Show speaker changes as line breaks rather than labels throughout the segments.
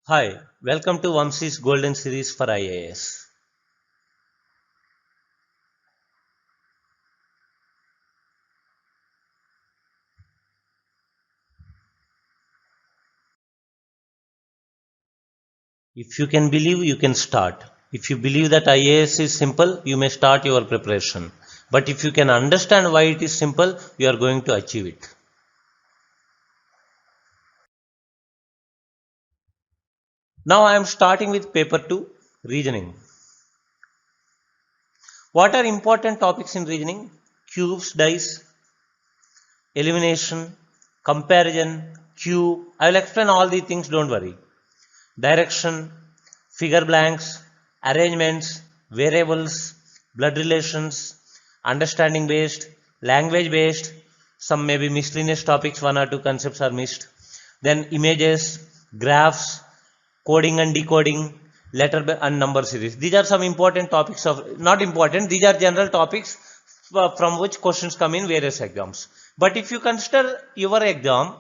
Hi, welcome to Vamsi's Golden Series for IAS. If you can believe, you can start. If you believe that IAS is simple, you may start your preparation. But if you can understand why it is simple, you are going to achieve it. Now I am starting with paper 2, reasoning. What are important topics in reasoning? Cubes, dice, elimination, comparison, cube. I will explain all these things, don't worry. Direction, figure blanks, arrangements, variables, blood relations, understanding based, language based, some may be miscellaneous topics, one or two concepts are missed. Then images, graphs, coding and decoding, letter and number series. These are some important topics of, not important, these are general topics from which questions come in various exams. But if you consider your exam,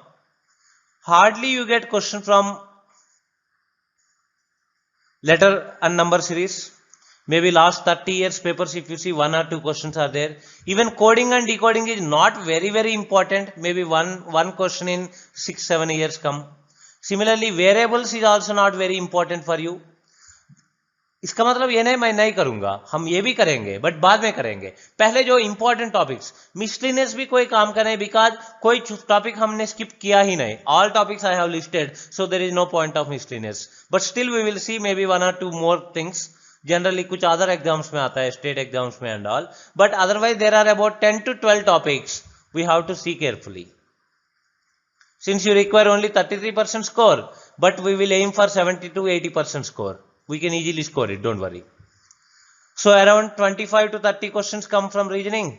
hardly you get question from letter and number series. Maybe last 30 years papers, if you see one or two questions are there. Even coding and decoding is not very important. Maybe one question in 6-7 years come. Similarly, variables is also not very important for you. इसका मतलब ये नहीं मैं नहीं करूंगा, हम ये भी करेंगे बट बाद में करेंगे. पहले जो इंपॉर्टेंट टॉपिक्स, मिसलिनियस भी कोई काम करें बिकॉज कोई टॉपिक हमने स्किप किया ही नहीं. All topics I have listed, so there is no point of miscellaneous. But still we will see maybe one or two more things. Generally कुछ अदर एग्जाम्स में आता है, स्टेट एग्जाम्स में and all. But otherwise there are about 10 to 12 topics we have to see carefully. Since you require only 33% score, but we will aim for 70 to 80% score. We can easily score it, don't worry. So around 25 to 30 questions come from reasoning,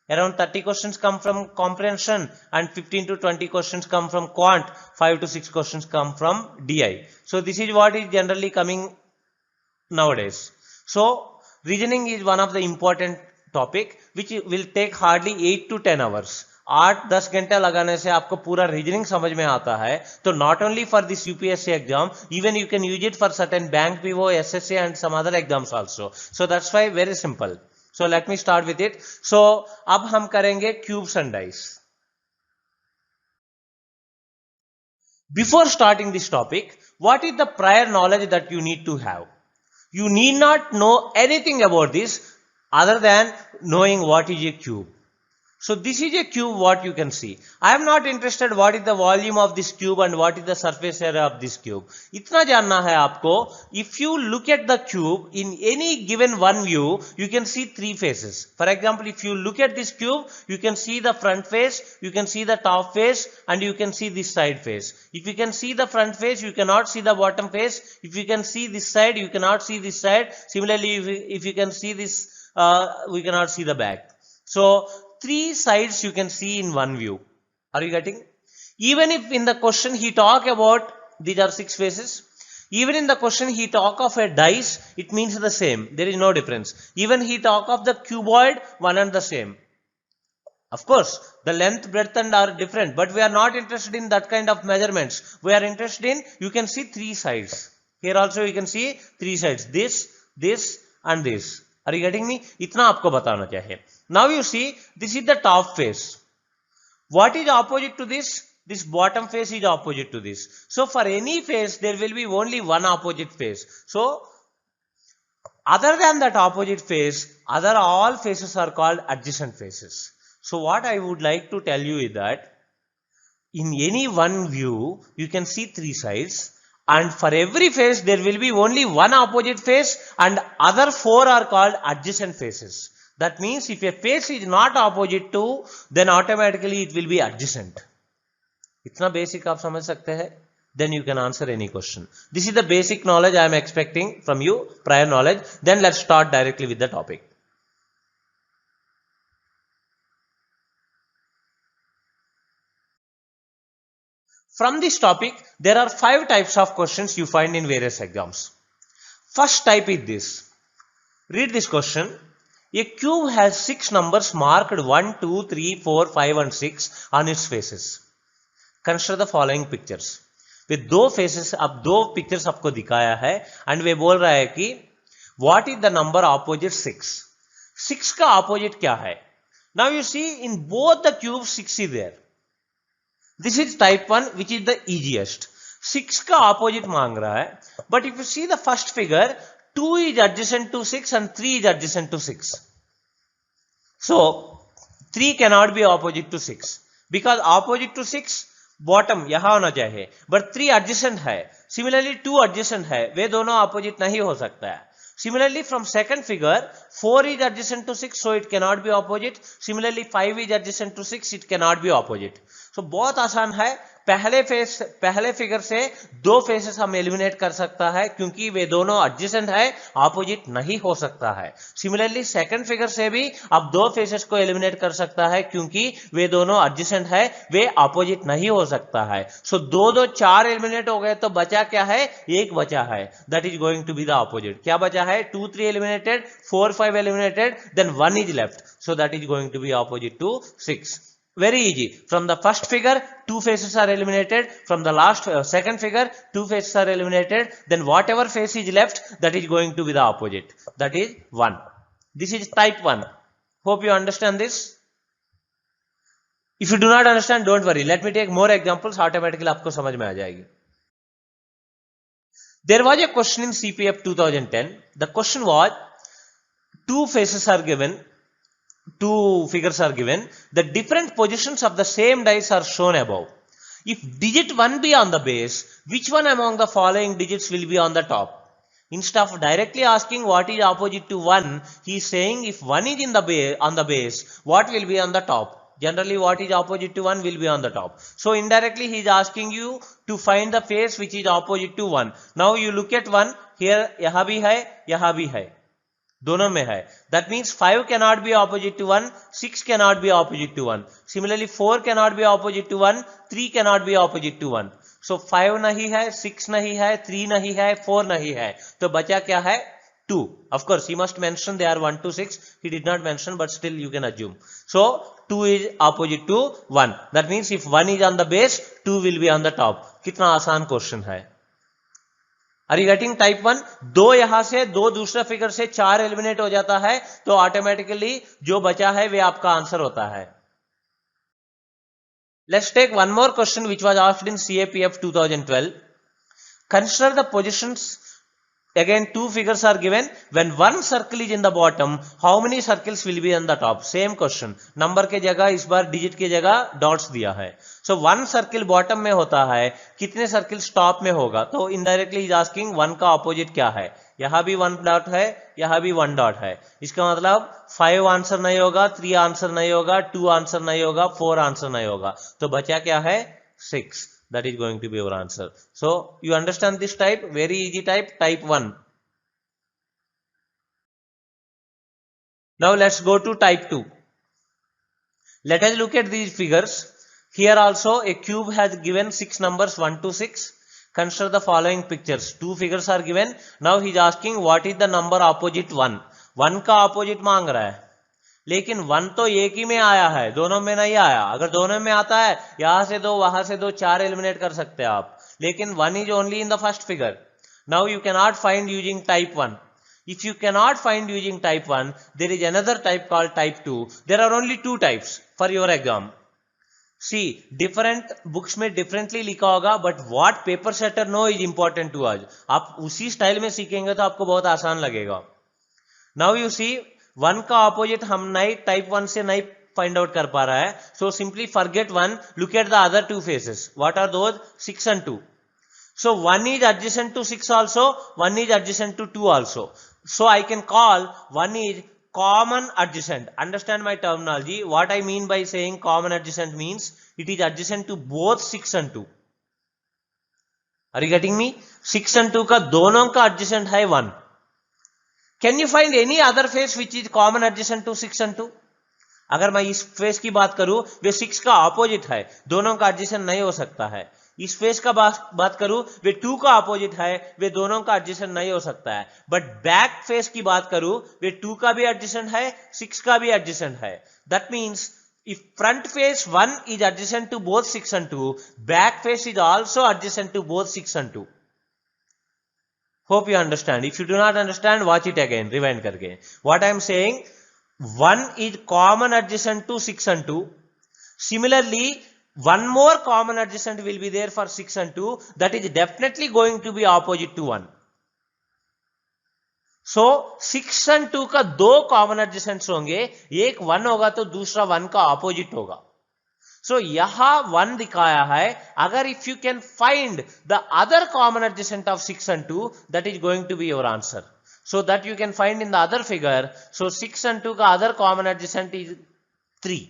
around 30 questions come from comprehension, and 15 to 20 questions come from quant, 5 to 6 questions come from DI. So this is what is generally coming nowadays. So reasoning is one of the important topic which will take hardly 8 to 10 hours. 8-10 घंटे लगाने से आपको पूरा reasoning समझ में आता है. तो not only for this UPSC exam, even you can use it for certain bank PO, SSC and some other exams also. So that's why very simple. So let me start with it. सो अब हम करेंगे cubes and dice. Before starting this topic, what is the prior knowledge that you need to have? You need not know anything about this other than knowing what is a cube. So this is a cube, what you can see. I am not interested what is the volume of this cube and what is the surface area of this cube. इतना जानना है आपको. If you look at the cube in any given one view, you can see three faces. For example, if you look at this cube, you can see the front face, you can see the top face, and you can see this side face. If you can see the front face, you cannot see the bottom face. If you can see this side, you cannot see this side. Similarly, if you can see this, we cannot see the back. So three sides you can see in one view. Are you getting? Even if in the question he talk about these are six faces, even in the question he talk of a dice, it means the same. There is no difference. Even he talk of the cuboid, one and the same. Of course, the length, breadth and are different, but we are not interested in that kind of measurements. We are interested in, you can see three sides. Here also you can see three sides. This and this. Are you getting me? इतना आपको बताना चाहिए. Now you see, this is the top face. What is opposite to this? This bottom face is opposite to this. So for any face, there will be only one opposite face. So other than that opposite face, other all faces are called adjacent faces. So what I would like to tell you is that in any one view, you can see three sides. And for every face, there will be only one opposite face and other four are called adjacent faces. That means if a face is not opposite to, then automatically it will be adjacent. इतना basic आप समझ सकते हैं? Then you can answer any question. This is the basic knowledge I am expecting from you, prior knowledge. Then let's start directly with the topic. From this topic, there are 5 types of questions you find in various exams. First type is this. Read this question. A cube has 6 numbers marked 1, 2, 3, 4, 5 and 6 on its faces. Consider the following pictures. वे दो faces, अब दो pictures आपको दिखाया है and वे बोल रहा है कि what is the number opposite 6. 6 का ऑपोजिट क्या है? Now you see in both the cube 6 is there. This is type 1 which is the easiest. 6 का ऑपोजिट मांग रहा है, but if you see the first figure 2 is adjacent to 6 and 3 is adjacent to 6. So 3 cannot be opposite to 6 because opposite to 6 bottom यहां होना चाहिए, but 3 adjacent है. Similarly 2 adjacent है, वे दोनों opposite नहीं हो सकता है. Similarly from second figure 4 is adjacent to 6, so it cannot be opposite. Similarly 5 is adjacent to 6, it cannot be opposite. So बहुत आसान है. पहले फिगर से दो फेसेस हम एलिमिनेट कर सकता है क्योंकि वे दोनों एडजेसेंट है, ऑपोजिट नहीं हो सकता है. सिमिलरली सेकंड फिगर से भी आप दो फेसेस को एलिमिनेट कर सकता है क्योंकि वे दोनों एडजेसेंट है, वे ऑपोजिट नहीं हो सकता है. सो दो चार एलिमिनेट हो गए तो बचा क्या है? एक बचा है, that is going to be the opposite. क्या बचा है? 2 3 eliminated, 4 5 eliminated, then 1 is left, so that is going to be opposite to 6. Very easy. From the first figure, 2 faces are eliminated. From the second figure, 2 faces are eliminated. Then whatever face is left, that is going to be the opposite. That is 1. This is type 1. Hope you understand this. If you do not understand, don't worry. Let me take more examples. Automatically आपको समझ में आ जाएगी. There was a question in CPF 2010. The question was, 2 faces are given. 2 figures are given. The different positions of the same dice are shown above. If digit 1 be on the base, which one among the following digits will be on the top? Instead of directly asking what is opposite to 1, he is saying if 1 is on the base, what will be on the top? Generally, what is opposite to 1 will be on the top. So indirectly, he is asking you to find the face which is opposite to 1. Now you look at 1. Here, यहाँ भी है, यहाँ भी है. दोनों में है. That means 5 cannot be opposite to 1, 6 cannot be opposite to 1. Similarly 4 cannot be opposite to 1, 3 cannot be opposite to 1. So 5 नहीं है, 6 नहीं है, 3 नहीं है, 4 नहीं है, तो बचा क्या है? 2. Of course he must mention they are 1 to 6. He did not mention, but still you can assume. So 2 is opposite to 1. That means if 1 is on the base, 2 will be on the top. कितना आसान question है. Are you getting type 1? दो यहां से, दो दूसरे figure से 4 eliminate हो जाता है तो ऑटोमेटिकली जो बचा है वे आपका आंसर होता है. Let's take one more question which was asked in CAPF 2012. Consider the positions. Again 2 figures are given. When one circle is in the bottom, how many circles will be on the top? Same question. Number के जगह इस बार digit की जगह dots दिया है. So 1 circle bottom में होता है, कितने सर्किल्स टॉप में होगा? तो इनडायरेक्टली इज आस्किंग 1 का ऑपोजिट क्या है. यहां भी 1 डॉट है, यहां भी 1 डॉट है. इसका मतलब 5 आंसर नहीं होगा, 3 आंसर नहीं होगा, 2 आंसर नहीं होगा, 4 आंसर नहीं होगा, तो बचा क्या है? 6. That is going to be your answer. So you understand this type? Very easy type, type 1. Now let's go to type 2. Let us look at these figures. Here also a cube has given 6 numbers 1 to 6. Consider the following pictures. 2 figures are given. Now he is asking what is the number opposite 1. 1 का opposite मांग रहा है, लेकिन 1 तो एक ही में आया है, दोनों में नहीं आया. अगर दोनों में आता है, यहां से दो वहां से दो, 4 एलिमिनेट कर सकते हैं आप, लेकिन 1 is only in the first figure. Now you cannot find using type 1. If you cannot find using type 1, there is another type called type 2. There are only 2 types for your exam. See, different books में differently लिखा होगा, but what paper setter know is important to us. आप उसी style में सीखेंगे तो आपको बहुत आसान लगेगा. Now you see, 1 का ऑपोजिट हम नहीं, टाइप 1 से नहीं फाइंड आउट कर पा रहा है. So simply forget 1, look at the other 2 faces. What are those? 6 and 2. So 1 is adjacent to 6 also, 1 is adjacent to 2 also. So I can call 1 is common adjacent. Understand my terminology. What I mean by saying common adjacent means it is adjacent to both 6 and 2. Are you getting me? 6 and 2 का दोनों का adjacent है 1. Can you find any other face which is common adjacent to 6 and 2? अगर मैं इस face की बात करूं, वे 6 का ऑपोजिट है, दोनों का एडजेसेंट नहीं हो सकता है. इस फेस का बात करूं, वे 2 का ऑपोजिट है, वे दोनों का एडजेसेंट नहीं हो सकता है. बट बैक फेस की बात करूं, वे 2 का भी एडजेसेंट है, 6 का भी एडजेसेंट है. That means if front face 1 is adjacent to both 6 and 2, back face is also adjacent to both 6 and 2. Hope you understand. If you do not understand, watch it again, rewind karke. What I am saying, 1 is common adjacent to 6 and 2. Similarly, one more common adjacent will be there for 6 and 2. That is definitely going to be opposite to 1. So 6 and 2 का दो common एडजेसेंट्स होंगे, एक 1 होगा तो दूसरा 1 का opposite होगा. सो यहां 1 दिखाया है. अगर if you can find the other common adjacent of 6 and 2, that is going to be your answer. So that you can find in the other figure. So 6 and 2 का other common adjacent is 3.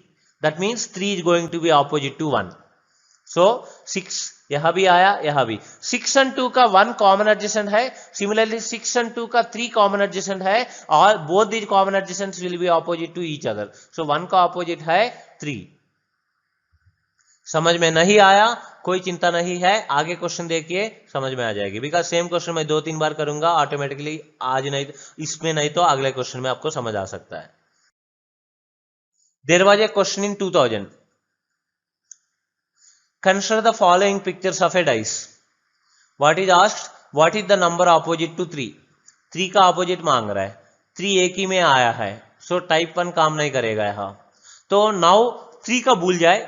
That means 3 is going to be opposite to 1. So 6 यहां भी आया, यहां भी. 6 and 2 का 1 common adjacent है. Similarly 6 and 2 का 3 common adjacent है. और both these common adjacents will be opposite to each other. So 1 का opposite है 3. समझ में नहीं आया, कोई चिंता नहीं है, आगे क्वेश्चन देखिए, समझ में आ जाएगी. बिकॉज सेम क्वेश्चन मैं 2-3 बार करूंगा, ऑटोमेटिकली आज नहीं, इसमें नहीं तो अगले क्वेश्चन में आपको समझ आ सकता है. There was a question in 2000. Consider the following pictures of a dice. What is asked? What is the number opposite to 3? 3 का opposite मांग रहा है. 3 एक ही में आया है. So type 1 काम नहीं करेगा यहाँ. तो now 3 का भूल जाए.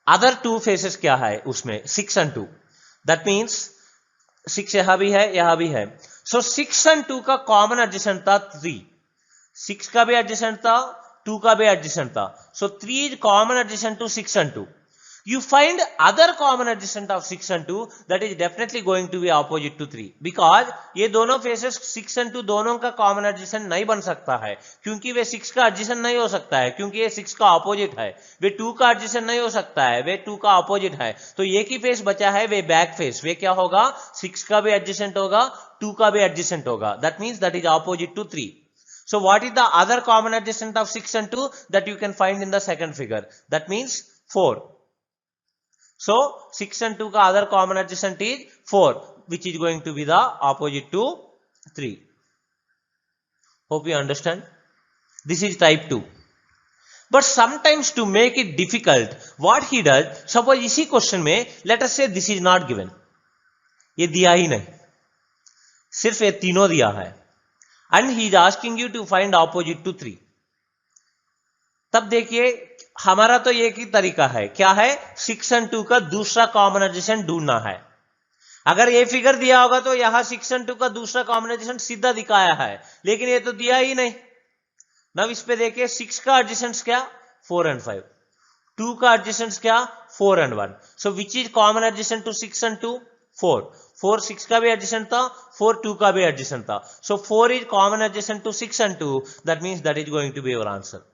Other two faces क्या है उसमें? 6 and 2. That means 6 यहाँ भी है, यहाँ भी है. So 6 and 2 का common adjacent था 3. 6 का भी adjacent था, 2 का भी adjacent था. So 3 is common adjacent to 6 and 2. You find other common adjacent of 6 and 2, that is definitely going to be opposite to 3. Because ये दोनों faces 6 and 2 दोनों का common adjacent नहीं बन सकता है, क्योंकि वे 6 का adjacent नहीं हो सकता है, क्योंकि ये 6 का opposite है. वे 2 का adjacent नहीं हो सकता है, वे 2 का opposite है. तो एक ही face बचा है, वे back face. वे क्या होगा? 6 का भी adjacent होगा, 2 का भी adjacent होगा. That means that is opposite to 3. So what is the other common adjacent of 6 and 2 that you can find in the second figure? That means 4. So 6 and 2 का other common adjacent is 4, which is going to be the opposite to 3. Hope you understand. This is type 2. But sometimes to make it difficult, what he does, suppose इसी question में let us say this is not given. ये दिया ही नहीं, सिर्फ ये तीनों दिया है. And he is asking you to find opposite to 3. तब देखिए हमारा तो एक ही तरीका है, क्या है? 6 and 2 का दूसरा कॉमन एडजेसेंट ढूंढना है. अगर ये फिगर दिया होगा तो यहां 6 and 2 का दूसरा कॉमन एडजेसेंट सीधा दिखाया है, लेकिन ये तो दिया ही नहीं. अब इस पे देखिए 6 का एडजेसेंट क्या? 4 and 5. 2 का एडजेसेंट क्या? 4 and 1. So which is common adjacent to 6 and 2? 4. 4 6 का भी एडजेसेंट था, 4 2 का भी एडजेसेंट था. So 4 is common adjacent to 6 and 2. That means that is going to be your answer.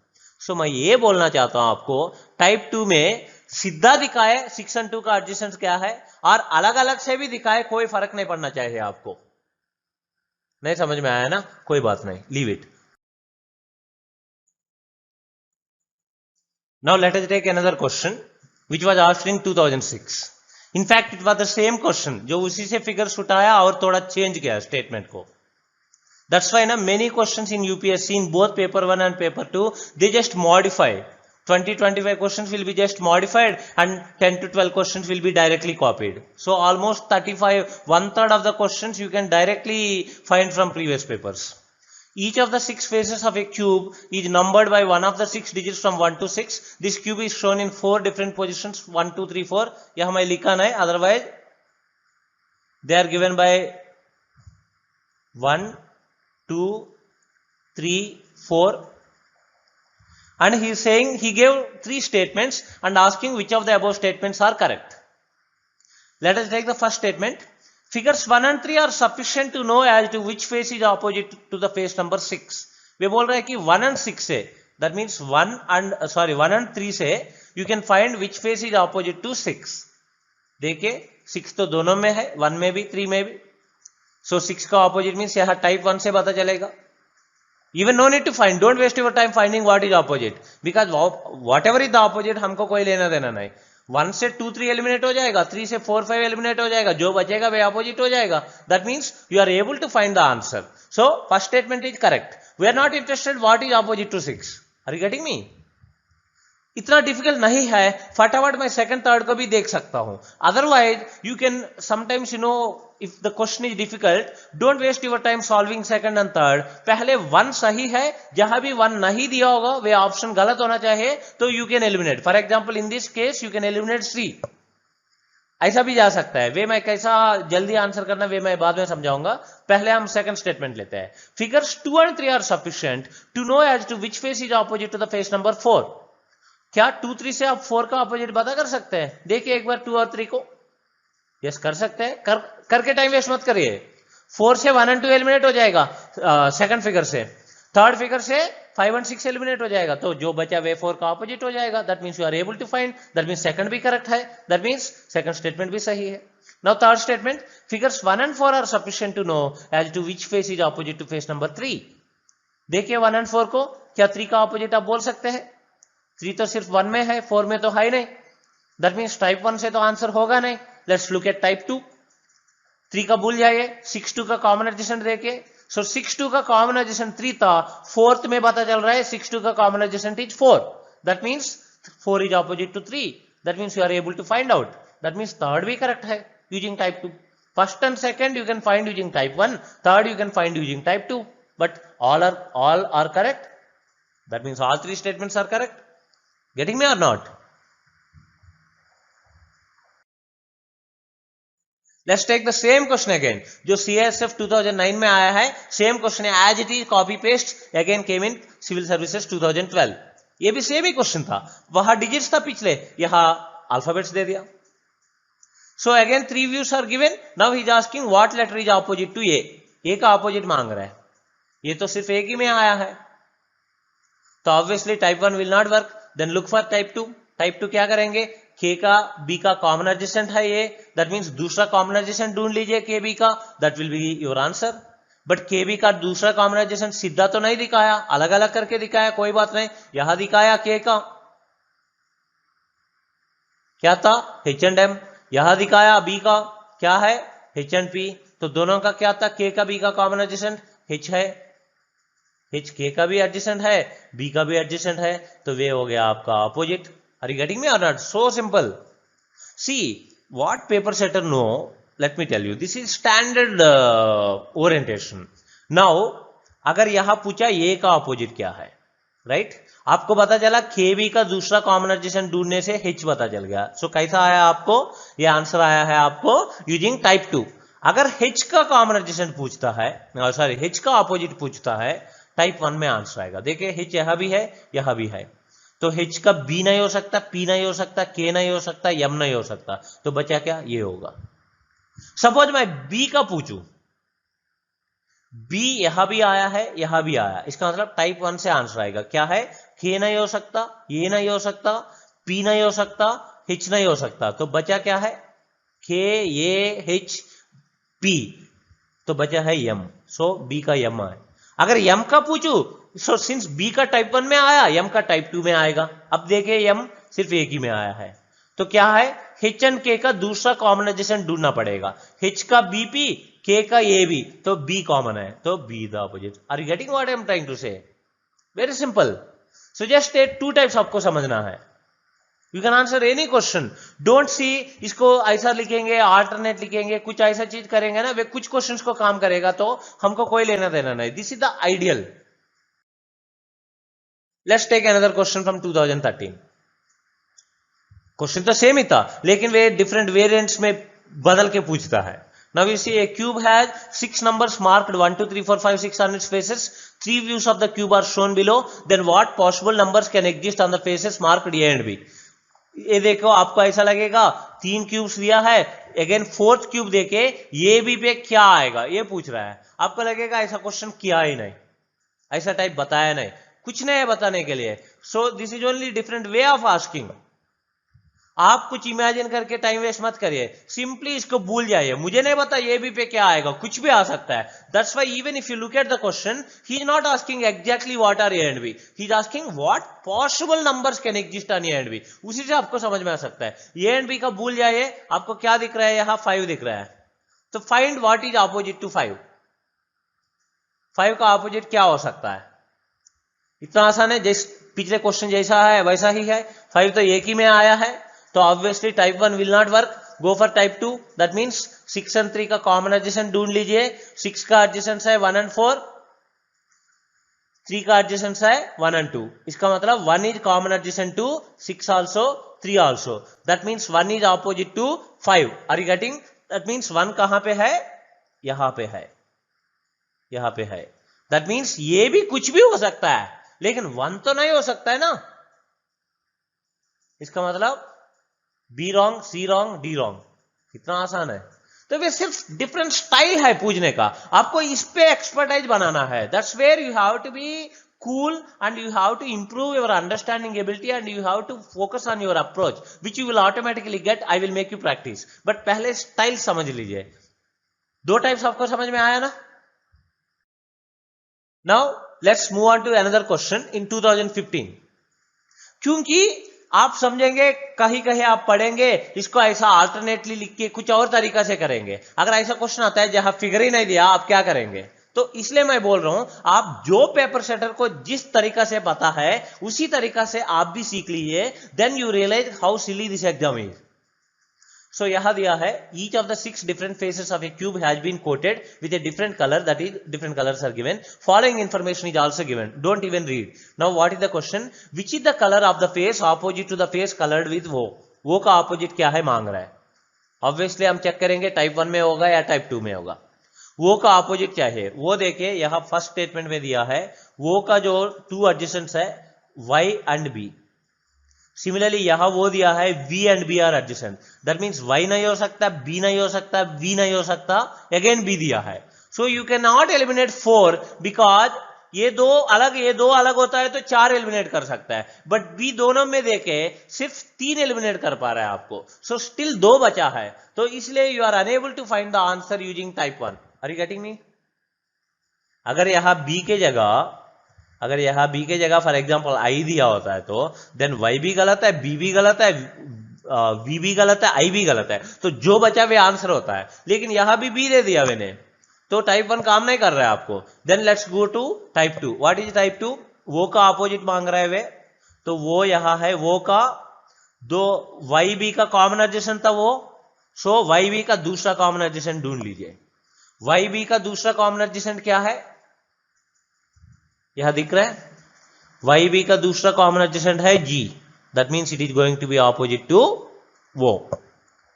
सो मैं ये बोलना चाहता हूं आपको, टाइप 2 में सीधा दिखाए 6 and 2 का एडजेसेंट क्या है, और अलग अलग से भी दिखाए, कोई फर्क नहीं पड़ना चाहिए आपको. नहीं समझ में आया ना? कोई बात नहीं, leave it. Now let us take another question which was asked in 2006. In fact it was the same question, जो उसी से फिगर्स उठाया और थोड़ा चेंज किया स्टेटमेंट को. That's why na many questions in UPSC in both paper 1 and paper 2, they just modify. 20-25 questions will be just modified and 10 to 12 questions will be directly copied. So almost 35, 1/3 of the questions you can directly find from previous papers. Each of the 6 faces of a cube is numbered by one of the 6 digits from 1 to 6. This cube is shown in 4 different positions, 1 2 3 4. यह मैं लिखा नहीं, otherwise they are given by 1 2 3 4, and he is saying he gave 3 statements and asking which of the above statements are correct. Let us take the first statement. Figures 1 and 3 are sufficient to know as to which face is opposite to the face number 6. वे बोल रहे हैं कि 1 and 6 से, that means 1 and 3 से you can find which face is opposite to 6. देखिए 6 तो दोनों में है, 1 में भी 3 में भी. So 6 का opposite means यहाँ type 1 से पता चलेगा. Even no need to find, don't waste your time finding what is opposite, because whatever is the opposite हमको कोई लेना देना नहीं. 1 से 2 3 एलिमिनेट हो जाएगा, 3 से 4 5 एलिमिनेट हो जाएगा, जो बचेगा वे opposite हो जाएगा. That means you are able to find the answer. So first statement is correct. We are not interested what is opposite to 6. Are you getting me? इतना डिफिकल्ट नहीं है, फटाफट मैं सेकंड थर्ड को भी देख सकता हूं. Otherwise you can sometimes if the question is difficult, don't waste your time solving second and third. पहले वन सही है, जहां भी वन नहीं दिया होगा वे ऑप्शन गलत होना चाहिए, तो you can eliminate. For example in this case you can eliminate C. ऐसा भी जा सकता है. वे मैं कैसा जल्दी आंसर करना वे मैं बाद में समझाऊंगा. पहले हम सेकंड स्टेटमेंट लेते हैं. Figures 2 and 3 are sufficient to know as to which face is opposite to the face number 4. क्या 2 3 से आप 4 का ऑपोजिट पता कर सकते हैं? देखिए एक बार 2 और 3 को. यस कर सकते हैं. करके टाइम वेस्ट मत करिए. 4 से 1 and 2 एलिमिनेट हो जाएगा सेकंड फिगर से. थर्ड फिगर से 5 and 6 एलिमिनेट हो जाएगा. तो जो बचा वे 4 का ऑपोजिट हो जाएगा. That means you are able to find. That means second भी करेक्ट है. दैट मींस सेकंड स्टेटमेंट भी सही है. Now third statement, figures 1 and 4 are sufficient to know as to which face is opposite to face number 3. देखिए 1 and 4 को. क्या 3 का opposite आप बोल सकते हैं? 3 तो सिर्फ 1 में है, 4 में तो है नहीं. दैट मींस टाइप 1 से तो आंसर होगा नहीं. Let's look at type 2. 3 का भूल जाइए. 6 2 का कॉमन एडजेसेंट देखिए. सो 6 2 का कॉमन एडजेसेंट 3 था. फोर्थ में पता चल रहा है 6 2 का common adjacent is 4. That means 4 is opposite to 3. That means you are able to find out. That means third भी करेक्ट है using type 2. First and second you can find using type 1. Third you can find using type 2. But all are correct. That means all three statements are correct. Getting me or not? Let's take the same question again. जो CSF 2009 में आया है, same question है, as it is copy paste again came in civil services 2012. ये भी same ही question था. वहां digits था पिछले, यहां अल्फाबेट्स दे दिया. So again 3 views are given. Now he is asking what letter is opposite to A. A का ऑपोजिट मांग रहा है. ये तो सिर्फ एक ही में आया है, तो obviously type 1 will not work. Then look for type 2. Type 2 क्या करेंगे? के का बी का कॉमन एडजेसेंट है ये. दैट मींस दूसरा कॉमन एडजेसेंट ढूंढ लीजिए के बी का. That will be your answer. But के बी का दूसरा कॉमन एडजेसेंट सीधा तो नहीं दिखाया, अलग अलग करके दिखाया. कोई बात नहीं, यहां दिखाया के का क्या था, एच एंड एम. यहां दिखाया बी का क्या है, एच एंड पी. तो दोनों का क्या था, के का बी का कॉमन एडजेसेंट एच है. एच के का भी एडजेसेंट है, बी का भी एडजेसेंट है, तो वे हो गया आपका opposite. Are you getting me और not? So simple. See what paper setter know, let me tell you, this is standard orientation. Now अगर यहां पूछा ए का ऑपोजिट क्या है, राइट आपको पता चला के बी का दूसरा कॉमन एडजेसेंट ढूंढने से एच पता चल गया. सो कैसा आया आपको, ये आंसर आया है आपको यूजिंग टाइप 2. अगर एच का कॉमन एडजेसेंट पूछता है, सॉरी एच का ऑपोजिट पूछता है, टाइप 1 में आंसर आएगा. देखिए एच यहां भी है, यहां भी है, तो एच का बी नहीं हो सकता, पी नहीं हो सकता, के नहीं हो सकता, एम नहीं हो सकता. तो बचा क्या, ये होगा. सपोज मैं बी का पूछूं, बी यहां भी आया है, यहां भी आया, इसका मतलब टाइप 1 से आंसर आएगा. क्या है, के नहीं हो सकता, ये नहीं हो सकता, पी नहीं हो सकता, एच नहीं हो सकता. तो बचा क्या है, के, ये, एच, पी. तो बचा है एम. सो बी का एम है. अगर एम का पूछू, सो सिंस बी का टाइप 1 में आया, एम का टाइप 2 में आएगा. अब देखिए एम सिर्फ एक ही में आया है, तो क्या है, एच एंड के का दूसरा कॉमन एडजेसेंट ढूंढना पड़ेगा. एच का बीपी, के का ए बी, तो बी कॉमन है, तो B the opposite. Are you getting what I am trying to say? Very simple. So just two types आपको समझना है. You can answer any question. Don't see इसको ऐसा लिखेंगे, अल्टरनेट लिखेंगे, कुछ ऐसा चीज करेंगे ना, वे कुछ क्वेश्चंस को काम करेगा तो हमको कोई लेना देना नहीं. This is the ideal. Let's take another question from 2013. Question तो सेम ही था, लेकिन वे डिफरेंट वेरिएंट्स में बदल के पूछता है. Now you see a cube has 6 numbers marked 1, 2, 3, 4, 5, 6 on its faces. 3 views of the cube are shown below. Then what possible numbers can exist on the faces marked A and B? ये देखो आपको ऐसा लगेगा 3 cubes दिया है, again fourth cube देके ये B पे क्या आएगा ये पूछ रहा है. आपको लगेगा ऐसा क्वेश्चन किया ही नहीं, ऐसा टाइप बताया नहीं, कुछ नहीं है बताने के लिए. सो this is only different way of asking. आप कुछ इमेजिन करके टाइम वेस्ट मत करिए, सिंपली इसको भूल जाइए. मुझे नहीं पता ये भी पे क्या आएगा, कुछ भी आ सकता है. That's why even if you look at the question, he is not asking exactly what are A and B, he is asking what possible numbers can exist on A and B. उसी से आपको समझ में आ सकता है. ए and B का भूल जाइए. आपको क्या दिख रहा है, यहां 5 दिख रहा है, तो find what is opposite to 5. 5 का ऑपोजिट क्या हो सकता है, इतना आसान है. जस्ट पिछले क्वेश्चन जैसा है वैसा ही है, 5 तो एक ही में आया है, तो obviously type 1 will not work, go for type 2। That means 6 और 3 का कॉमन एडजेसेंट ढूंढ लीजिए। 6 का एडजेसेंट है 1 और 4, 3 का एडजेसेंट है 1 और 2। इसका मतलब 1 is common adjacent to 6 also, 3 also. That means 1 is opposite to 5। Are you getting? That means 1 कहां पे है? यहां पे है, यहां पे है। दैट मीन्स ये भी कुछ भी हो सकता है, लेकिन 1 तो नहीं हो सकता है ना। इसका मतलब B wrong, C wrong, D wrong. कितना आसान है। तो वे सिर्फ डिफरेंट स्टाइल है पूछने का, आपको इस पे एक्सपर्टाइज बनाना है। That's where you have to be cool and you have to improve your understanding ability and you have to focus on your approach which you will automatically get. I will make you practice, but पहले style समझ लीजिए। 2 types आपको समझ में आया ना। Now let's move on to another question in 2015। क्योंकि आप समझेंगे, कहीं कहीं आप पढ़ेंगे इसको ऐसा अल्टरनेटली लिख के कुछ और तरीका से करेंगे। अगर ऐसा क्वेश्चन आता है जहां फिगर ही नहीं दिया, आप क्या करेंगे? तो इसलिए मैं बोल रहा हूं, आप जो पेपर सेटर को जिस तरीका से पता है उसी तरीका से आप भी सीख लीजिए। Then you realise how silly this exam is. So यहां दिया है each of the 6 different faces of a cube has been coated with a different color, that is different colors are given. Following information is also given, don't even read. Now what is the question? Which is the color of the face opposite to the face colored with वो का opposite क्या है मांग रहा है। Obviously हम check करेंगे type 1 में होगा या टाइप 2 में होगा। वो का ऑपोजिट क्या है वो देखिए, यहां फर्स्ट स्टेटमेंट में दिया है वो का जो 2 एडजेसेंट्स है y एंड b। सिमिलरली यहां वो दिया है v and b are adjacent. That means y नहीं हो सकता, b नहीं हो सकता, v नहीं हो सकता, अगेन b दिया है। So you can not eliminate 4 because ये दो अलग होता है तो 4 एलिमिनेट कर सकता है, बट b दोनों में देके सिर्फ 3 एलिमिनेट कर पा रहा है आपको। सो स्टिल 2 बचा है, तो इसलिए you are unable to find the answer using type 1। Are you getting me? अगर यहां b के जगह फॉर एग्जांपल i दिया होता है तो देन y भी गलत है, b भी गलत है, v भी गलत है, i भी गलत है, तो जो बचा वे आंसर होता है। लेकिन यहां भी b दे दिया मैंने, तो टाइप 1 काम नहीं कर रहा है आपको। Then let's go to type 2। What is type 2? वो का अपोजिट मांग रहा है वे, तो वो यहां है वो का दो वाई बी का कॉमन एडजेसेंट था वो। सो वाई बी का दूसरा कॉमन एडजेसेंट ढूंढ लीजिए। वाई बी का दूसरा कॉमन एडजेसेंट क्या है? यहां दिख रहा है, वाई बी का दूसरा कॉमन एडजेसेंट है G. That means it is going to be opposite to वो।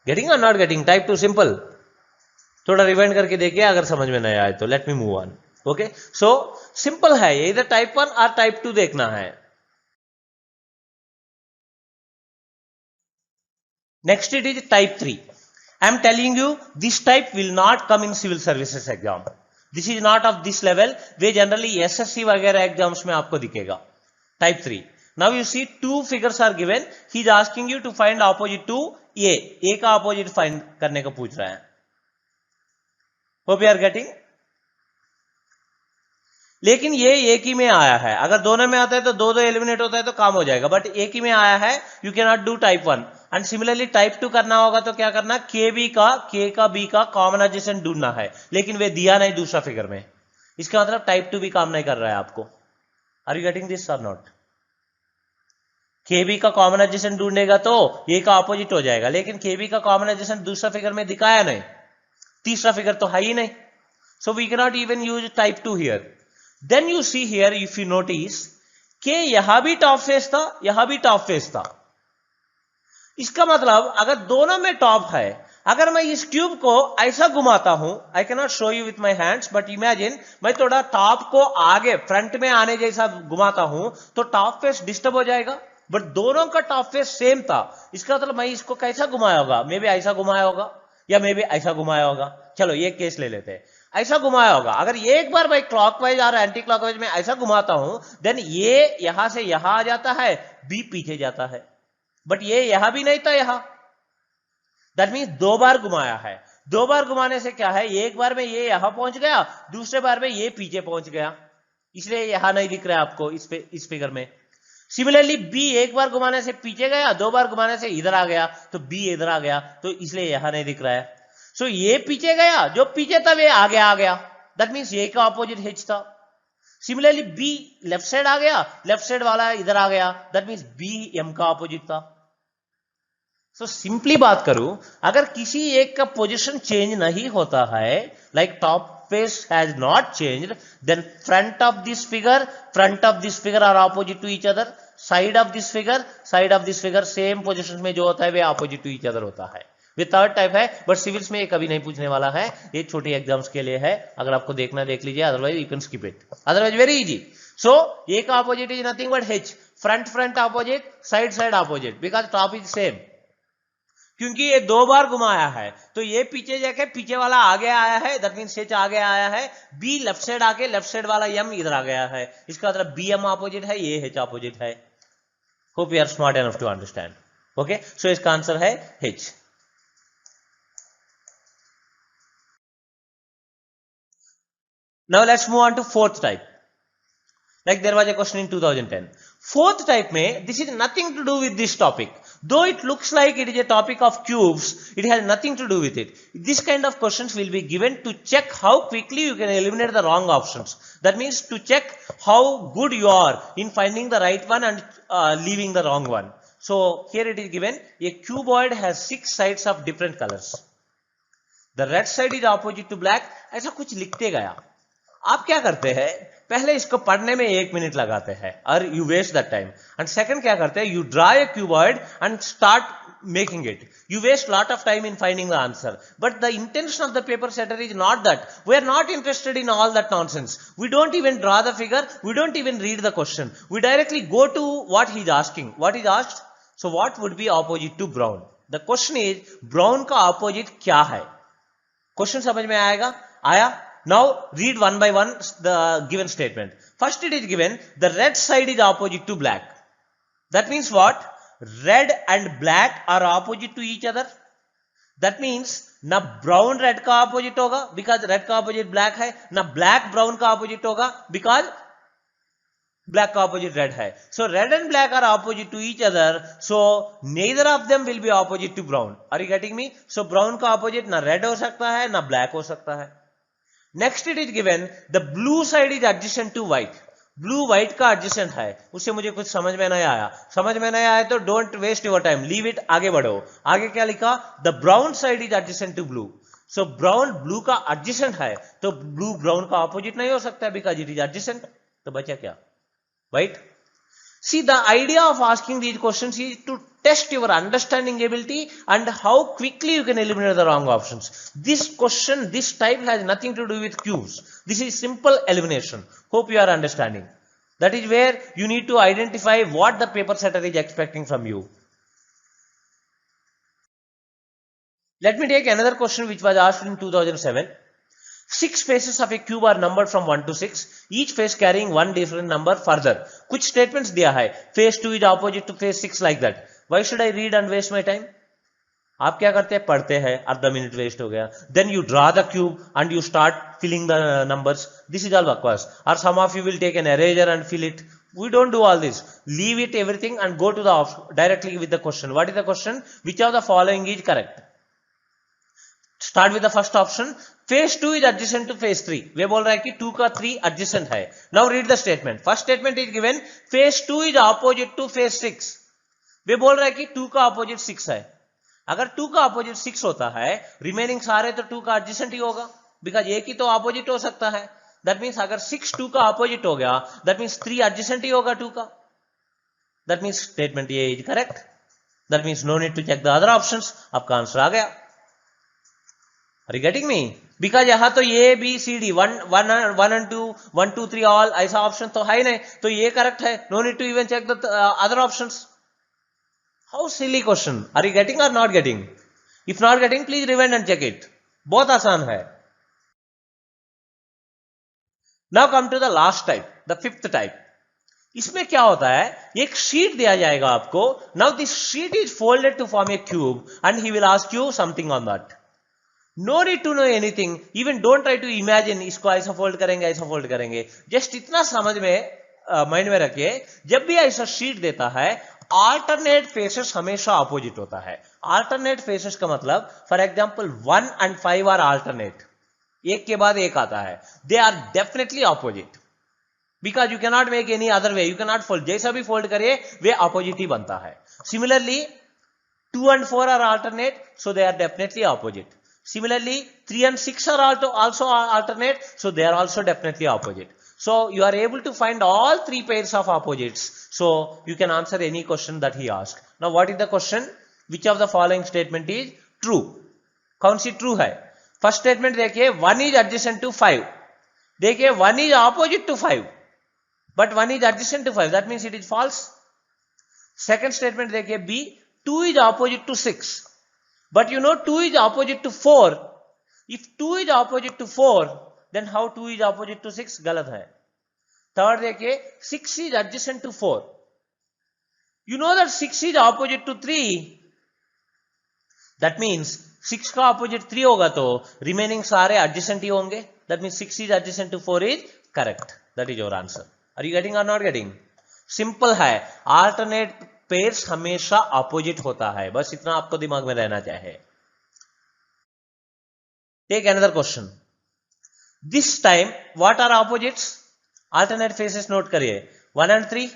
गेटिंग और नॉट गेटिंग? Type 2 simple. थोड़ा रिवाइंड करके देखिए अगर समझ में नहीं आए तो। Let me move on. Okay, so simple है, ये इधर टाइप 1 और टाइप 2 देखना है। Next it is type 3। I am telling you this type will not come in civil services exam. This is not of this level. Way generally SSC वगैरह exams में आपको दिखेगा। Type 3। Now you see 2 figures are given. He is asking you to find opposite to A. A का opposite find करने को पूछ रहा है। Hope you are getting? लेकिन ये एक ही में आया है, अगर दोनों में आता है तो दो एलिमिनेट होता है तो काम हो जाएगा, बट एक ही में आया है, you can not do type 1। And similarly type 2 करना होगा तो क्या करना, के का बी का कॉमन एडजेसेंट ढूंढना है, लेकिन वे दिया नहीं दूसरा फिगर में। इसका मतलब टाइप 2 भी काम नहीं कर रहा है आपको। आर यू गेटिंग दिस और नॉट? के बी का कॉमन एडजेसेंट ढूंढेगा तो ए का ऑपोजिट हो जाएगा, लेकिन के बी का कॉमन एडजेसेंट दूसरा फिगर में दिखाया नहीं, तीसरा फिगर तो है ही नहीं। So we can not even use type 2 here. Then you see here, if you notice कि यहां भी टॉप फेस था, यहां भी टॉप फेस था। इसका मतलब अगर दोनों में टॉप है, अगर मैं इस क्यूब को ऐसा घुमाता हूं, I can not show you with my hands, but imagine मैं थोड़ा टॉप को आगे फ्रंट में आने जैसा घुमाता हूं तो टॉप फेस डिस्टर्ब हो जाएगा, बट दोनों का टॉप फेस सेम था। इसका मतलब मैं इसको कैसा घुमाया होगा, मे बी ऐसा घुमाया होगा या मे बी ऐसा घुमाया होगा। चलो ये केस ले लेते हैं, ऐसा घुमाया होगा। अगर ये एक बार मैं क्लॉकवाइज और एंटी क्लॉकवाइज में ऐसा घुमाता हूं, देन ये यहां से यहां आ जाता है, बी पीछे जाता है, बट ये यहां भी नहीं था यहां। दैट मींस 2 बार घुमाया है। 2 बार घुमाने से क्या है, एक बार में ये यहां पहुंच गया, दूसरे बार में ये पीछे पहुंच गया, इसलिए यहां नहीं दिख रहा है आपको इस फिगर में। सिमिलरली बी एक बार घुमाने से पीछे गया, 2 बार घुमाने से इधर आ गया, तो बी इधर आ गया, तो इसलिए यहां नहीं दिख रहा है। ये पीछे गया, जो पीछे था वे आगे आ गया, दैट मींस ये का ऑपोजिट हिच था। सिमिलरली बी लेफ्ट साइड आ गया, लेफ्ट साइड वाला इधर आ गया, दैट मीन्स बी एम का ऑपोजिट था। सो सिंपली बात करूं, अगर किसी एक का पोजीशन चेंज नहीं होता है, like top face has not changed, then front of this figure are opposite to each other, side of this figure same position में जो होता है वे ऑपोजिट टू ईच अदर होता है। ये थर्ड टाइप है, बट सिविल्स में ये कभी नहीं पूछने वाला है, ये छोटी एग्जाम्स के लिए है, अगर आपको देखना देख लीजिए, otherwise you can skip it, otherwise very easy. So A का opposite is nothing but H, front opposite, side opposite, because top is same. क्योंकि ये दो बार घुमाया है, तो ये पीछे जाके पीछे वाला आगे आया है, दैट मींस एच आगे आया है, बी लेफ्ट साइड आके लेफ्ट साइड वाला एम इधर आ गया है, इसका मतलब बी एम ऑपोजिट है, ये एच ऑपोजिट है। Hope you are smart enough to understand. Okay, so इसका आंसर है H. Now let's move on to fourth type. Like there was a question in 2010. Fourth type में, this is nothing to do with this topic. Though it looks like it is a topic of cubes, it has nothing to do with it. This kind of questions will be given to check how quickly you can eliminate the wrong options. That means to check how good you are in finding the right one and leaving the wrong one. So here it is given, a cuboid has 6 sides of different colors. The red side is opposite to black. ऐसा कुछ लिखते गया। आप क्या करते हैं, पहले इसको पढ़ने में 1 मिनट लगाते हैं और you waste that time, and second क्या करते हैं, you draw a cuboid and start making it, you waste lot of time in finding the answer, but the intention of the paper setter is not that, we are not interested in all that nonsense, we don't even draw the figure, we don't even read the question, we directly go to what he is asking, what is asked, so what would be opposite to brown, the question is brown का opposite क्या है, question समझ में आएगा, आया। Now read one by one the given statement. First it is given, the red side is opposite to black. That means what? Red and black are opposite to each other. That means ना brown red का opposite होगा because red का opposite black है, ना black brown का opposite होगा because black का opposite red है. So red and black are opposite to each other. So neither of them will be opposite to brown. Are you getting me? So brown का opposite ना red हो सकता है ना black हो सकता है. Next it is given, the blue side is adjacent to white, blue white का एडजेसेंट है, उससे मुझे कुछ समझ में नहीं आया, समझ में नहीं आया तो don't waste your time, leave it, आगे बढ़ो। आगे क्या लिखा, the brown side is adjacent to blue, so brown blue का एडजेसेंट है, तो ब्लू ब्राउन का ऑपोजिट नहीं हो सकता बिकॉज इट इज एडजेसेंट, तो बचा क्या, white. See, the idea of asking these questions is to test your understanding ability and how quickly you can eliminate the wrong options. This question, this type has nothing to do with cubes. This is simple elimination. Hope you are understanding. That is where you need to identify what the paper setter is expecting from you. Let me take another question which was asked in 2007. 6 faces of a cube are numbered from 1 to 6, each face carrying one different number further. कुछ statements दिया है, face 2 is opposite to face 6 like that. Why should I read and waste my time? आप क्या करते हैं, पढ़ते हैं, आधा मिनट वेस्ट हो गया, then you draw the cube and you start filling the numbers. This is all bakwas. Or some of you will take an eraser and fill it. We don't do all this. Leave it everything and go to the directly with the question. What is the question? Which of the following is correct? Start with the first option. Phase 2 is adjacent to phase 3. वे बोल रहा है कि 2 का 3 adjacent है. Now read the statement. First statement is given, phase 2 is opposite to phase 6. वे बोल रहा है कि 2 का opposite 6 है. अगर 2 का opposite 6 होता है, remaining सारे तो 2 का adjacent ही होगा, because एक ही तो opposite हो सकता है. That means अगर 6 2 का opposite हो गया, that means 3 adjacent ही होगा 2 का. That means statement A is correct. That means no need to check the other options. आपका आंसर आ गया. Are you getting me? Because यहाँ तो A B C D 1 and 2 1 2 3 all ऐसा option तो है ही नहीं, तो ये करेक्ट है, no need to even check the other options. How silly question. Are you getting or not getting? If not getting, please rewind and check it. बहुत आसान है. Now come to the last type, the fifth type. इसमें क्या होता है, एक sheet दिया जाएगा आपको. Now this sheet is folded to form a cube and he will ask you something on that. No need to know anything, even don't try to imagine इसको ऐसा फोल्ड करेंगे ऐसा फोल्ड करेंगे, जस्ट इतना समझ में माइंड में रखिए, जब भी ऐसा शीट देता है अल्टरनेट फेसेस हमेशा अपोजिट होता है. अल्टरनेट फेसेस का मतलब, for example 1 and 5 are alternate, एक के बाद एक आता है, they are definitely opposite. Because you can not make any other way, you can not fold, जैसा भी फोल्ड करिए वे ऑपोजिट ही बनता है. Similarly 2 and 4 are alternate, so they are definitely opposite. Similarly 3 and 6 are also alternate, so they are also definitely opposite. So you are able to find all three pairs of opposites, so you can answer any question that he asked. Now what is the question? Which of the following statement is true? कौन C true है? First statement देखिए 1 is adjacent to 5. देखिए 1 is opposite to 5, but 1 is adjacent to 5, that means it is false. Second statement देखिए B, 2 is opposite to 6, but you know 2 is opposite to 4. If 2 is opposite to 4, then how 2 is opposite to 6? गलत है. Third देखिए 6 is adjacent to 4. You know that 6 is opposite to 3. That means 6 का opposite 3 होगा तो remaining सारे adjacent ही होंगे. That means 6 is adjacent to 4 is correct. That is your answer. Are you getting or not getting? Simple है. Alternate pairs हमेशा opposite होता है, बस इतना आपको दिमाग में रहना चाहिए. Take another question. This time what are opposites? Alternate faces note करिए. 1 and 3.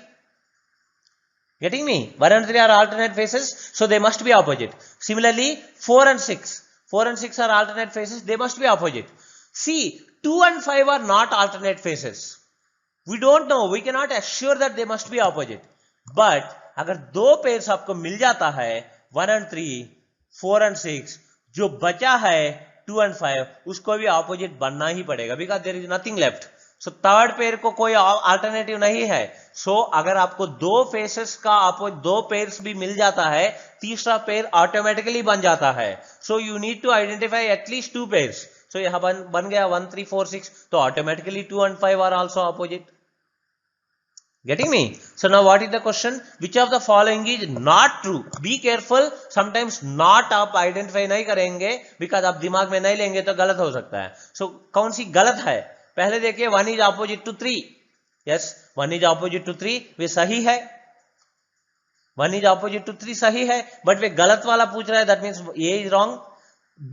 Getting me? 1 and 3 are alternate faces, so they must be opposite. Similarly 4 and 6. 4 and 6 are alternate faces, they must be opposite. See, 2 and 5 are not alternate faces. We don't know, we cannot assure that they must be opposite. But अगर दो pairs आपको मिल जाता है 1 and 3, 4 and 6, जो बचा है 2 and 5, उसको भी ऑपोजिट बनना ही पड़ेगा, because there is nothing left. So third pair को कोई अल्टरनेटिव नहीं है. सो अगर आपको दो फेसेस का दो पेयर्स भी मिल जाता है, तीसरा पेयर ऑटोमेटिकली बन जाता है. So you need to identify at least two pairs. So यहां बन गया 1, 3, 4, 6, तो automatically 2 and 5 are also opposite. Getting me? So now what is the question? Which of the following is not true? Be careful. Sometimes not आप identify नहीं करेंगे because आप दिमाग में नहीं लेंगे तो गलत हो सकता है. So कौन सी गलत है? पहले देखिए 1 is opposite to 3. Yes, 1 is opposite to 3. वे सही है. 1 is opposite to 3 सही है, but वे गलत वाला पूछ रहा है. That means A is wrong.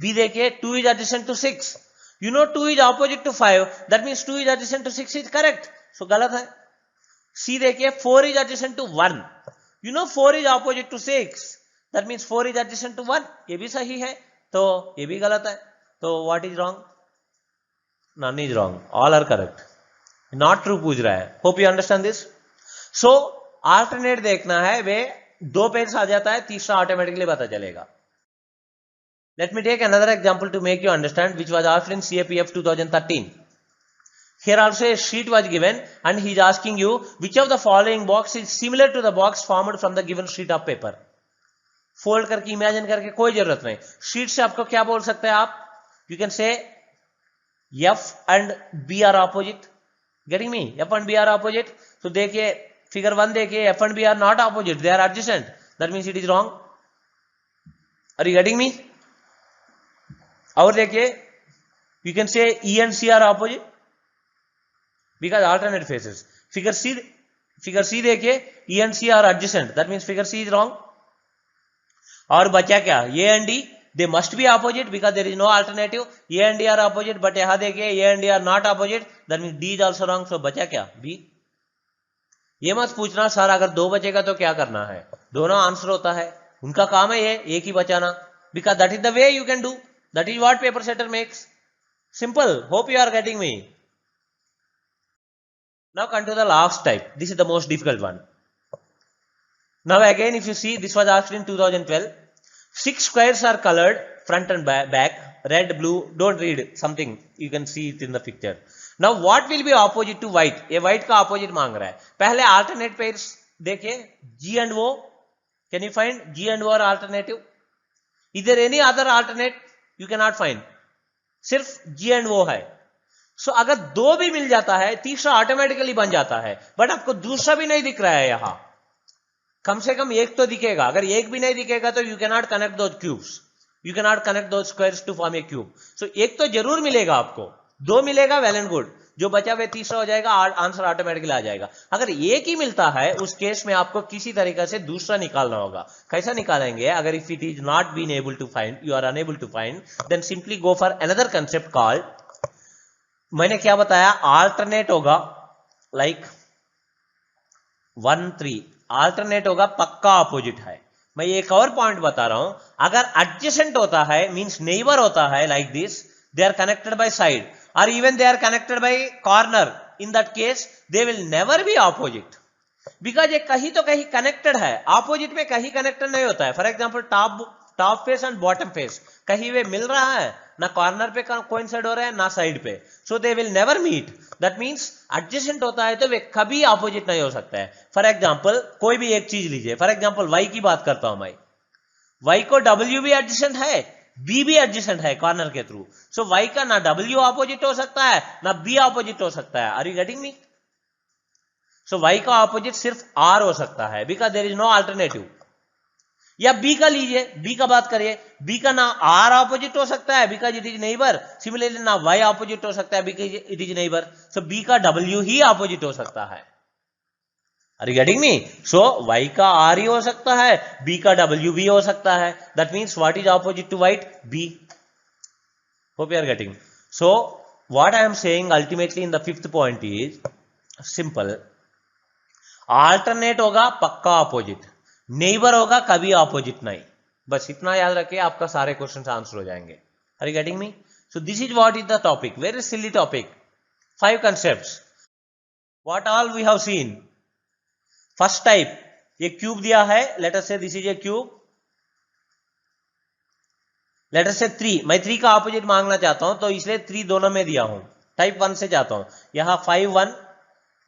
B देखिए 2 is adjacent to 6. You know 2 is opposite to 5. That means 2 is adjacent to 6 is correct. So गलत है. C देखिए 4 is adjacent to 1. You know 4 is opposite to 6. That means 4 is adjacent to 1. ये भी सही है, तो ये भी गलत है. तो what is wrong? None is wrong. All are correct. Not true पूछ रहा है. Hope you understand this. So alternate देखना है, वे दो पेयर्स आ जाता है, तीसरा ऑटोमेटिकली पता चलेगा. Let me take another example to make you understand, which was asked in CAPF 2013. Here also a sheet was given and he is asking you which of the following box is similar to the box formed from the given sheet of paper. Fold करके imagine करके कोई जरूरत नहीं. Sheet से आपको क्या बोल सकते हैं आप? You can say F and B are opposite. Getting me? F and B are opposite. So देखिए फिगर 1 देखिए, F and B are not opposite, they are adjacent. That means it is wrong. Are you getting me? और देखिए you can say E and C are opposite because alternate faces. Figure C देखिए E and C are adjacent. That means figure C is wrong. और बचा क्या? A and D, they must be opposite because there is no alternative. A and D are opposite, but यहाँ देखिए A and D are not opposite. That means D is also wrong. So बचा क्या? B. ये मत पूछना sir अगर दो बचेगा तो क्या करना है. दोनों आंसर होता है, उनका काम है ये एक ही बचाना. Because that is the way you can do. That is what paper setter makes. Simple. Hope you are getting me. Now come to the last type. This is the most difficult one. Now again if you see, this was asked in 2012. 6 squares are colored front and back, red, blue, don't read something, you can see it in the picture. Now what will be opposite to white? ये white का opposite मांग रहा है. पहले alternate pairs देखिए, G and O. Can you find G and O are alternative? Is there any other alternate? You cannot find. सिर्फ G and O है. So अगर दो भी मिल जाता है, तीसरा ऑटोमेटिकली बन जाता है, बट आपको दूसरा भी नहीं दिख रहा है. यहां कम से कम एक तो दिखेगा. अगर एक भी नहीं दिखेगा तो you can not connect those cubes, you can not connect those squares to form a cube. So एक तो जरूर मिलेगा आपको, दो मिलेगा वेल एंड गुड, जो बचा हुआ तीसरा हो जाएगा, आंसर ऑटोमेटिकली आ जाएगा. अगर एक ही मिलता है उस केस में आपको किसी तरीके से दूसरा निकालना होगा. कैसा निकालेंगे? अगर if it is not been able to find, you are unable to find, then simply go for another concept called, मैंने क्या बताया, अल्टरनेट होगा लाइक 1 3 अल्टरनेट होगा पक्का ऑपोजिट है। मैं एक और पॉइंट बता रहा हूं, अगर एडजेसेंट होता है मींस नेबर होता है like this, they are connected by side और even they are connected by corner, in that case they will never be opposite, because ये कहीं तो कहीं कनेक्टेड है, ऑपोजिट में कहीं कनेक्टेड नहीं होता है। For example top face and bottom face कहीं वे मिल रहा है ना, कॉर्नर पे कोइंसाइड हो रहा है ना साइड पे, so they will never meet. That means adjacent होता है तो वे कभी ऑपोजिट नहीं हो सकता है। फॉर एग्जांपल कोई भी एक चीज लीजिए, फॉर एग्जांपल वाई की बात करता हूं मैं, वाई को डब्ल्यू भी एडजेसेंट है, बी भी एडजेसेंट है कॉर्नर के थ्रू, सो वाई का ना डब्ल्यू ऑपोजिट हो सकता है ना बी ऑपोजिट हो सकता है। Are you getting me? So y का ऑपोजिट सिर्फ r हो सकता है, because there is no alternative. या b का लीजिए, b का बात करिए, b का ना r ऑपोजिट हो सकता है because it is neighbour, similarly ना y ऑपोजिट हो सकता है because it is neighbour, so b का w ही ऑपोजिट हो सकता है। Are you getting me? So y का r ही हो सकता है, b का w भी हो सकता है, that means what is opposite to white? b। Hope you are getting. So what I am saying ultimately in the fifth point is simple, alternate होगा पक्का ऑपोजिट, नेबर होगा कभी ऑपोजिट नहीं, बस इतना याद रखिए, आपका सारे क्वेश्चंस आंसर हो जाएंगे। Are you getting me? So this is what is the topic, very silly topic, 5 concepts what all we have seen. First type, ये क्यूब दिया है, let us say this is a cube, let us say 3, मैं 3 का opposite मांगना चाहता हूं तो इसलिए 3 दोनों में दिया हूं, टाइप 1 से जाता हूं, यहां 5 1,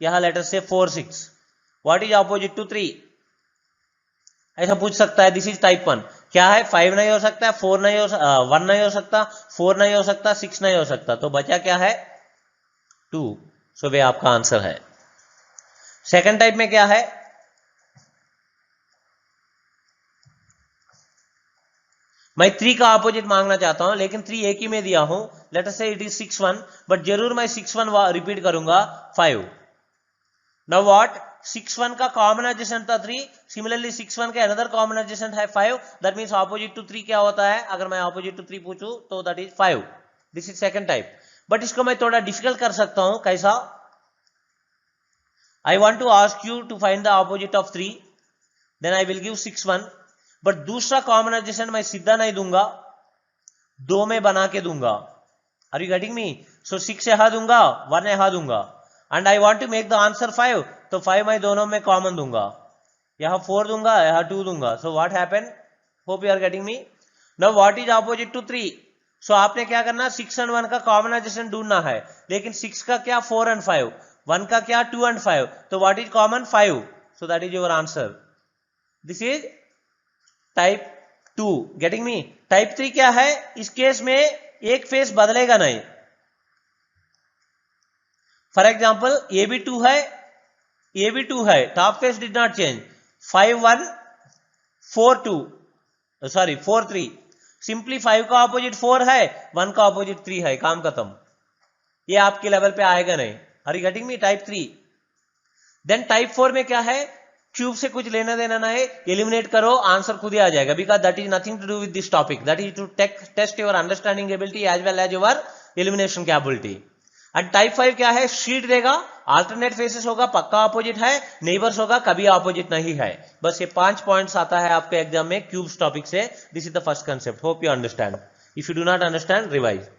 यहां लेट अस से 4 6, व्हाट इज ऑपोजिट टू 3? ऐसा पूछ सकता है, दिस इज टाइप 1, क्या है? 5 नहीं हो सकता, 4 नहीं हो 1 नहीं हो सकता, 4 नहीं हो सकता, 6 नहीं हो सकता, तो बचा क्या है? 2। सो वे आपका आंसर है। सेकंड टाइप में क्या है? मैं 3 का ऑपोजिट मांगना चाहता हूं लेकिन 3 एक ही में दिया हूं, लेट अस से इट इज 6 1, बट जरूर मैं 6 1 रिपीट करूंगा 5। Now what? 6 1 का कॉमन एडजेसेंट था 3, सिमिलरली 6 1 का अनदर कॉमन एडजेसेंट है 5, दैट मींस ऑपोजिट टू 3 क्या होता है? अगर मैं ऑपोजिट टू 3 पूछूं तो that is 5। This is second type, but इसको मैं थोड़ा डिफिकल्ट कर सकता हूं, कैसा? I want to ask you to find the opposite of 3, then I will give 6 1, but दूसरा कॉमन एडजेसेंट मैं सीधा नहीं दूंगा, 2 में बना के दूंगा। Are you getting me? So 6 यहां दूंगा, 1 यहां दूंगा, and I want to make the answer 5, तो 5 मैं दोनों में कॉमन दूंगा, यहां 4 दूंगा, यहां 2 दूंगा, so what happen? Hope you are getting me. Now what is opposite to 3? So आपने क्या करना, 6 एंड 1 का कॉमन एडजेसेंट ढूंढना है, लेकिन 6 का क्या? 4 एंड 5, 1 का क्या? 2 एंड 5, तो what is common? 5, so that is your answer. This is type 2, getting me? Type 3 क्या है? इस केस में एक फेस बदलेगा नहीं, फॉर एग्जाम्पल ये भी 2 है, ये भी 2 है, top face did not change, 5 1 4 2, sorry 4 3, simply 5 का ऑपोजिट 4 है, 1 का ऑपोजिट 3 है, काम खत्म, ये आपके लेवल पे आएगा नहीं। Are you getting me? Type 3। Then type 4 में क्या है? क्यूब से कुछ लेना देना नहीं, एलिमिनेट करो, आंसर खुद ही आ जाएगा, because that is nothing to do with this topic, that is to test your understanding ability as well as your elimination capability. And type 5 क्या है? शीट देगा, अल्टरनेट फेसेस होगा, पक्का ऑपोजिट है, नेबर्स होगा, कभी ऑपोजिट नहीं है। बस ये 5 पॉइंट्स आता है आपके एग्जाम में क्यूब्स टॉपिक से। This is the first concept, hope you understand. If you do not understand, revise.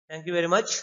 Thank you very much.